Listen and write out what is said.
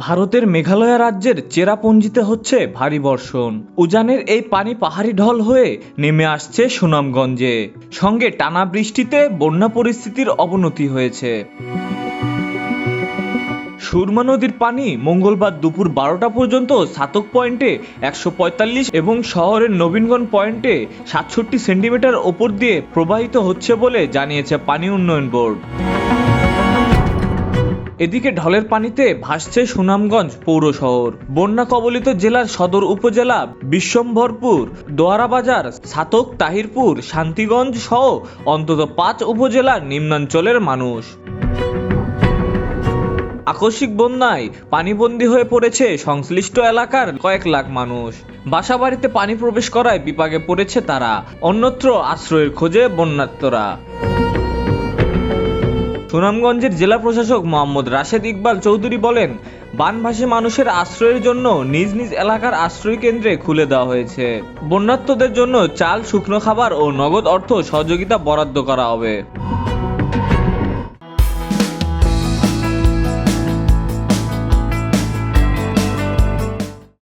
ভারতের মেঘালয় রাজ্যের চেরাপুঞ্জিতে হচ্ছে ভারী বর্ষণ। উজানের এই পানি পাহাড়ি ঢল হয়ে নেমে আসছে সুনামগঞ্জে। সঙ্গে টানা বৃষ্টিতে বন্যা পরিস্থিতির অবনতি হয়েছে। সুরমা নদীর পানি মঙ্গলবার দুপুর 12টা পর্যন্ত সাতক পয়েন্টে 145 এবং শহরের নবীনগঞ্জ পয়েন্টে 67 সেন্টিমিটার ওপর দিয়ে প্রবাহিত হচ্ছে বলে জানিয়েছে পানি উন্নয়ন বোর্ড। এদিকে ঢলের পানিতে ভাসছে সুনামগঞ্জ পৌর শহর। বন্যা কবলিত জেলার সদর উপজেলা বিশ্বম্ভরপুর, দোয়ারাবাজার, ছাতক, তাহিরপুর, শান্তিগঞ্জ সহ অন্তত 5 উপজেলার নিম্নাঞ্চলের মানুষ। আকস্মিক বন্যায় পানিবন্দী হয়ে পড়েছে সংশ্লিষ্ট এলাকার কয়েক লাখ মানুষ। বাসাবাড়িতে পানি প্রবেশ করায় বিপাকে পড়েছে তারা। অন্যত্র আশ্রয়ের খোঁজে বন্যার্তরা। সুনামগঞ্জের জেলা প্রশাসক মোহাম্মদ রাশেদ ইকবাল চৌধুরী বলেন, বানভাসী মানুষের আশ্রয়ের জন্য নিজ নিজ এলাকার আশ্রয় কেন্দ্রে খুলে দেওয়া হয়েছে। বন্যার্তদের জন্য চাল, শুকনো খাবার ও নগদ অর্থ সহযোগিতা বরাদ্দ করা হবে।